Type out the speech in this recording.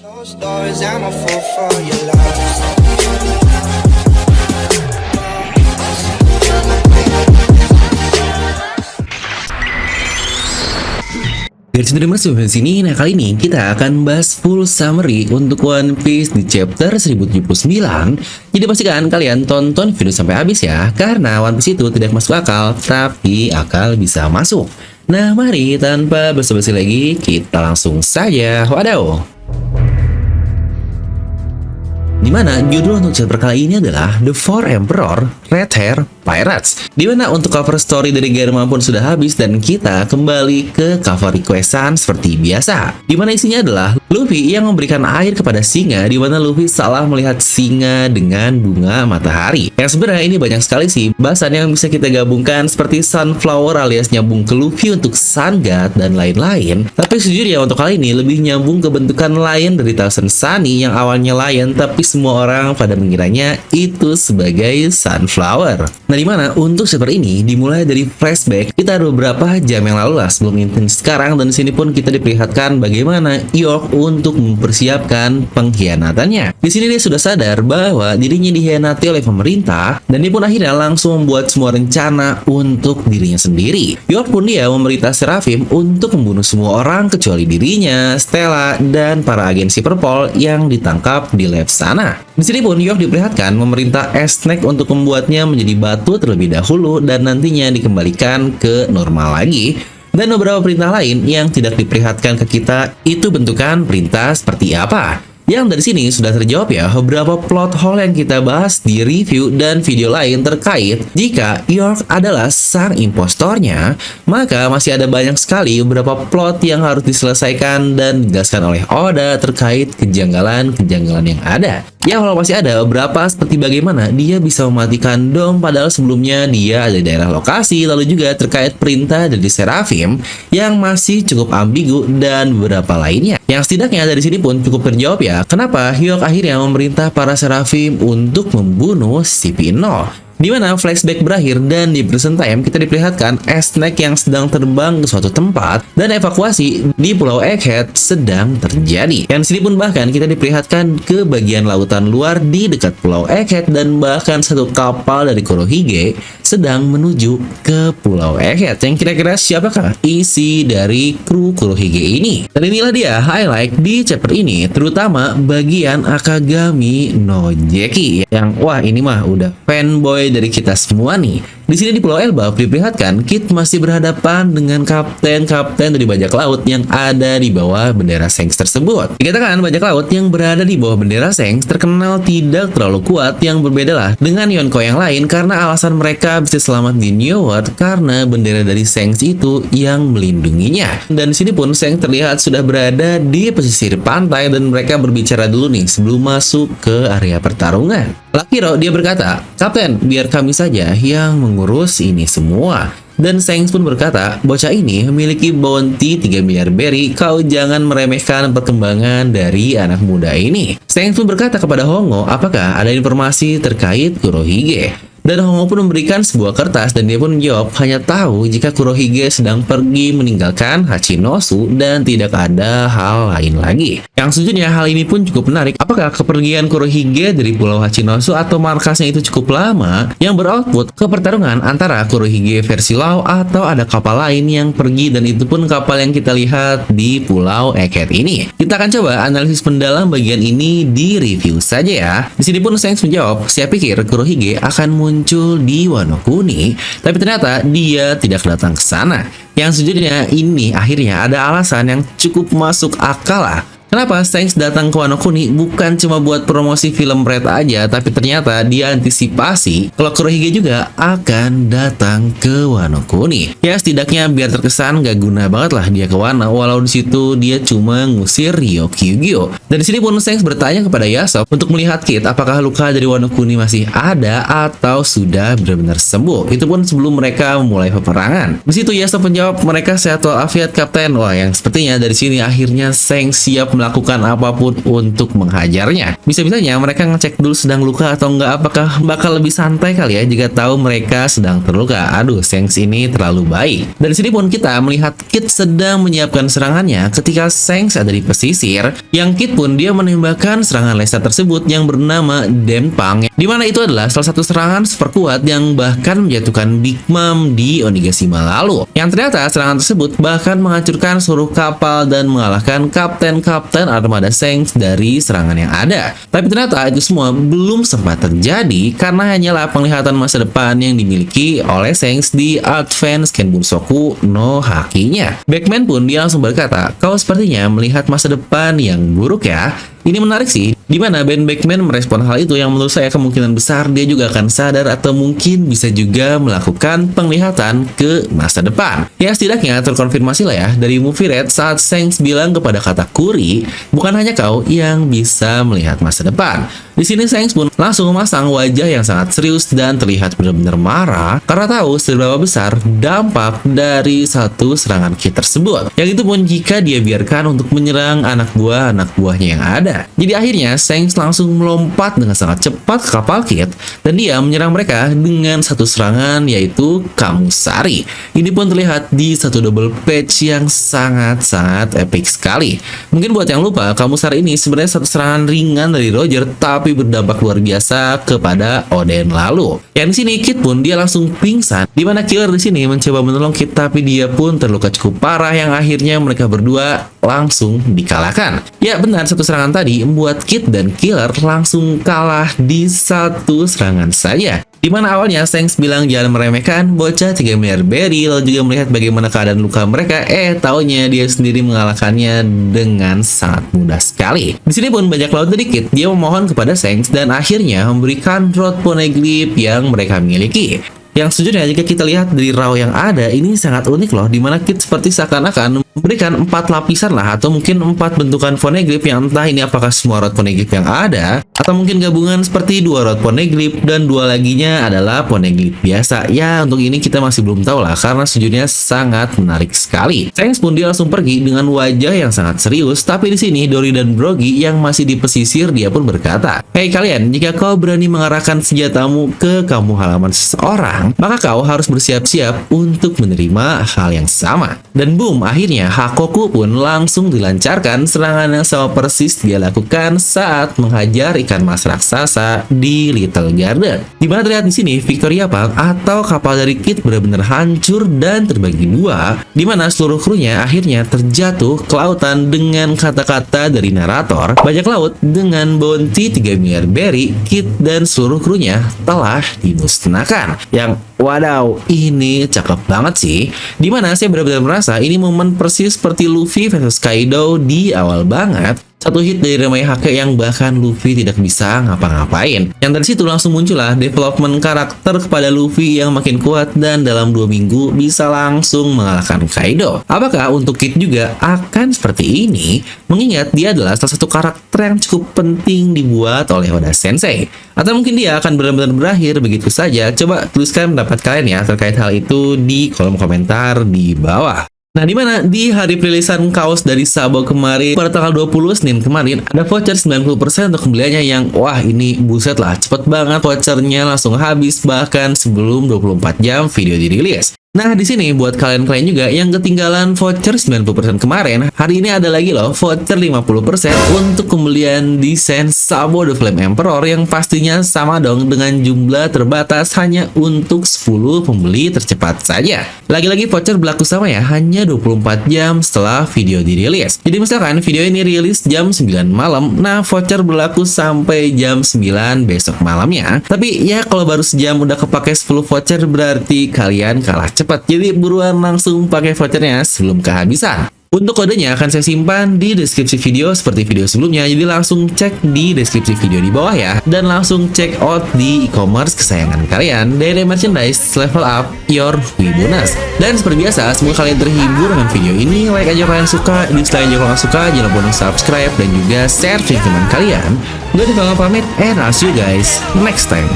Closed doors, I'm a fool for your love. Garis Dreamers di sini, nah kali ini kita akan bahas full summary untuk One Piece di chapter 1079. Jadi pastikan kalian tonton video sampai habis ya, karena One Piece itu tidak masuk akal, tapi akal bisa masuk. Nah mari tanpa basa-basi lagi, kita langsung saja wadaw. Dimana judul untuk chapter kali ini adalah The Four Emperor Red Hair Pirates. Dimana untuk cover story dari Garma pun sudah habis dan kita kembali ke cover requestan seperti biasa. Dimana isinya adalah Luffy yang memberikan air kepada singa, dimana Luffy salah melihat singa dengan bunga matahari. Yang sebenarnya ini banyak sekali sih bahasan yang bisa kita gabungkan seperti sunflower alias nyambung ke Luffy untuk sun god dan lain-lain. Tapi sejujurnya untuk kali ini lebih nyambung ke bentukan lion dari Thousand Sunny yang awalnya lion tapi semua orang pada mengiranya itu sebagai sunflower. Nah dimana untuk chapter ini dimulai dari flashback kita ada beberapa jam yang lalu lah sebelum intens sekarang, dan di sini pun kita diperlihatkan bagaimana York untuk mempersiapkan pengkhianatannya. Di sini dia sudah sadar bahwa dirinya dikhianati oleh pemerintah dan dia pun akhirnya langsung membuat semua rencana untuk dirinya sendiri. York pun dia memerintah Seraphim untuk membunuh semua orang kecuali dirinya, Stella, dan para agensi Perpol yang ditangkap di lab sana. Di sini pun York diperlihatkan memerintah Snake untuk membuatnya menjadi batu terlebih dahulu dan nantinya dikembalikan ke normal lagi. Dan beberapa perintah lain yang tidak diperlihatkan ke kita itu bentukan perintah seperti apa. Yang dari sini sudah terjawab ya beberapa plot hole yang kita bahas di review dan video lain terkait jika York adalah sang impostornya, maka masih ada banyak sekali beberapa plot yang harus diselesaikan dan dijelaskan oleh Oda terkait kejanggalan-kejanggalan yang ada. Ya kalau masih ada beberapa seperti bagaimana dia bisa mematikan Dom padahal sebelumnya dia ada di daerah lokasi, lalu juga terkait perintah dari Seraphim yang masih cukup ambigu dan beberapa lainnya. Yang setidaknya dari sini pun cukup terjawab ya kenapa York akhirnya memerintah para Seraphim untuk membunuh si Pino. Di mana flashback berakhir dan di present time kita diperlihatkan Snake yang sedang terbang ke suatu tempat dan evakuasi di Pulau Egghead sedang terjadi. Yang sini pun bahkan kita diperlihatkan ke bagian lautan luar di dekat Pulau Egghead dan bahkan satu kapal dari Kurohige sedang menuju ke Pulau Egghead. Yang kira-kira siapakah isi dari kru Kurohige ini? Dan inilah dia highlight di chapter ini, terutama bagian Akagami no Jeki yang wah ini mah udah fanboy dari kita semua nih. Di sini di Pulau Elbaf diperlihatkan Kid masih berhadapan dengan kapten dari bajak laut yang ada di bawah bendera Shanks tersebut. Dikatakan bajak laut yang berada di bawah bendera Shanks terkenal tidak terlalu kuat, yang berbeda lah dengan Yonko yang lain karena alasan mereka bisa selamat di New World karena bendera dari Shanks itu yang melindunginya. Dan di sini pun Shanks terlihat sudah berada di pesisir pantai dan mereka berbicara dulu nih sebelum masuk ke area pertarungan. Lakiro dia berkata, "Kapten, biar kami saja yang mengurus ini semua." Dan Shanks pun berkata, "Bocah ini memiliki bounty 3 miliar berry, kau jangan meremehkan perkembangan dari anak muda ini." Shanks pun berkata kepada Hongo, apakah ada informasi terkait Kurohige? Dan Hongo pun memberikan sebuah kertas dan dia pun menjawab hanya tahu jika Kurohige sedang pergi meninggalkan Hachinosu dan tidak ada hal lain lagi. Yang sejujurnya hal ini pun cukup menarik. Apakah kepergian Kurohige dari Pulau Hachinosu atau markasnya itu cukup lama yang beroutput ke pertarungan antara Kurohige versi Law atau ada kapal lain yang pergi, dan itu pun kapal yang kita lihat di Pulau Egghead ini. Kita akan coba analisis mendalam bagian ini di review saja ya. Di sini pun Shanks menjawab, "Saya pikir Kurohige akan muncul di Wano Kuni, tapi ternyata dia tidak datang ke sana." Yang sejujurnya ini akhirnya ada alasan yang cukup masuk akal lah. Kenapa Shanks datang ke Wano Kuni bukan cuma buat promosi film Red aja, tapi ternyata dia antisipasi kalau Kurohige juga akan datang ke Wano Kuni. Ya setidaknya biar terkesan gak guna banget lah dia ke Wano, walau di situ dia cuma ngusir Ryokugyo. Dan di sini pun Shanks bertanya kepada Yasop untuk melihat Kid apakah luka dari Wano Kuni masih ada atau sudah benar-benar sembuh. Itu pun sebelum mereka memulai peperangan. Di situ Yasop menjawab, "Mereka sehat walafiat, Kapten." Wah, yang sepertinya dari sini akhirnya Shanks siap melakukan apapun untuk menghajarnya. Bisa-bisanya mereka ngecek dulu sedang luka atau enggak, apakah bakal lebih santai kali ya jika tahu mereka sedang terluka. Aduh, Shanks ini terlalu baik. Dari sini pun kita melihat Kit sedang menyiapkan serangannya ketika Shanks ada di pesisir. Yang Kit pun dia menembakkan serangan laser tersebut yang bernama Denpang, di mana itu adalah salah satu serangan super kuat yang bahkan menjatuhkan Big Mom di Onigashima lalu. Yang ternyata serangan tersebut bahkan menghancurkan seluruh kapal dan mengalahkan kapten armada Shanks dari serangan yang ada. Tapi ternyata itu semua belum sempat terjadi karena hanyalah penglihatan masa depan yang dimiliki oleh Shanks di Advance Kenbunsoku no Haki-nya. Backman pun dia langsung berkata, "Kau sepertinya melihat masa depan yang buruk ya." Ini menarik sih, di mana Ben Beckman merespon hal itu yang menurut saya kemungkinan besar dia juga akan sadar atau mungkin bisa juga melakukan penglihatan ke masa depan. Ya setidaknya terkonfirmasi lah ya dari movie Red saat Shanks bilang kepada Katakuri, bukan hanya kau yang bisa melihat masa depan. Di sini Shanks pun langsung memasang wajah yang sangat serius dan terlihat benar-benar marah karena tahu seberapa besar dampak dari satu serangan Kit tersebut. Yang itu pun jika dia biarkan untuk menyerang anak buahnya yang ada. Jadi akhirnya Shanks langsung melompat dengan sangat cepat ke kapal Kit dan dia menyerang mereka dengan satu serangan yaitu Kamusari. Ini pun terlihat di satu double page yang sangat-sangat epic sekali. Mungkin buat yang lupa, Kamusari ini sebenarnya satu serangan ringan dari Roger tapi berdampak luar biasa kepada Oden lalu. Yang di sini Kit pun dia langsung pingsan, di mana Killer di sini mencoba menolong Kit tapi dia pun terluka cukup parah yang akhirnya mereka berdua langsung dikalahkan. Ya benar, satu serangan tadi membuat Kit dan Killer langsung kalah di satu serangan saja. Di mana awalnya Shanks bilang jangan meremehkan bocah 3 miliar berry, lalu juga melihat bagaimana keadaan luka mereka, taunya dia sendiri mengalahkannya dengan sangat mudah sekali. Di sini pun banyak laut dari Kit, dia memohon kepada Shanks dan akhirnya memberikan Rod Poneglyph yang mereka miliki. Yang sejujurnya jika kita lihat dari raw yang ada, ini sangat unik loh, dimana Kit seperti seakan-akan memberikan 4 lapisan lah, atau mungkin 4 bentukan Poneglyph yang entah ini apakah semua Rod Poneglyph yang ada, atau mungkin gabungan seperti 2 Rod Poneglyph dan 2 laginya adalah Poneglyph biasa. Ya untuk ini kita masih belum tahu lah, karena sejujurnya sangat menarik sekali. Shanks pun dia langsung pergi dengan wajah yang sangat serius, tapi di sini Dory dan Brogy yang masih di pesisir dia pun berkata, "Hei kalian, jika kau berani mengarahkan senjatamu ke kampung halaman seseorang, maka kau harus bersiap-siap untuk menerima hal yang sama." Dan boom, akhirnya Hakoku pun langsung dilancarkan serangan yang sama persis dia lakukan saat menghajar ikan mas raksasa di Little Garden. Dimana terlihat di sini Victoria Park atau kapal dari Kit benar-benar hancur dan terbagi dua, dimana seluruh krunya akhirnya terjatuh ke lautan dengan kata-kata dari narator, bajak laut dengan bounty 3 miliar berry, Kit dan seluruh krunya telah dimusnahkan. Yang wadaw, ini cakep banget sih. Dimana saya benar-benar merasa ini momen persis seperti Luffy versus Kaido di awal banget. Satu hit dari Remai-Hake yang bahkan Luffy tidak bisa ngapa-ngapain. Yang dari situ langsung muncullah development karakter kepada Luffy yang makin kuat dan dalam 2 minggu bisa langsung mengalahkan Kaido. Apakah untuk Kid juga akan seperti ini? Mengingat dia adalah salah satu karakter yang cukup penting dibuat oleh Oda Sensei. Atau mungkin dia akan benar-benar berakhir begitu saja? Coba tuliskan pendapat kalian ya terkait hal itu di kolom komentar di bawah. Nah, dimana di hari perilisan kaos dari Sabo kemarin pada tanggal 20 Senin kemarin ada voucher 90% untuk pembeliannya yang wah ini buset lah, cepet banget vouchernya langsung habis bahkan sebelum 24 jam video dirilis. Nah, di sini buat kalian-kalian juga yang ketinggalan voucher 90% kemarin, hari ini ada lagi loh voucher 50% untuk pembelian desain Sabo The Flame Emperor yang pastinya sama dong dengan jumlah terbatas hanya untuk 10 pembeli tercepat saja. Lagi-lagi voucher berlaku sama ya, hanya 24 jam setelah video dirilis. Jadi misalkan video ini rilis jam 9 malam, nah voucher berlaku sampai jam 9 besok malamnya. Tapi ya kalau baru sejam udah kepake 10 voucher berarti kalian kalah cepat. Jadi buruan langsung pakai vouchernya sebelum kehabisan. Untuk kodenya akan saya simpan di deskripsi video seperti video sebelumnya. Jadi langsung cek di deskripsi video di bawah ya. Dan langsung check out di e-commerce kesayangan kalian dari merchandise Level Up Your Wibonus. Dan seperti biasa, semoga kalian terhibur dengan video ini. Like aja kalian suka, dislike aja kalau nggak suka. Jangan lupa untuk subscribe dan juga share ke teman kalian. Gue Diva pamit, and I'll see you guys next time.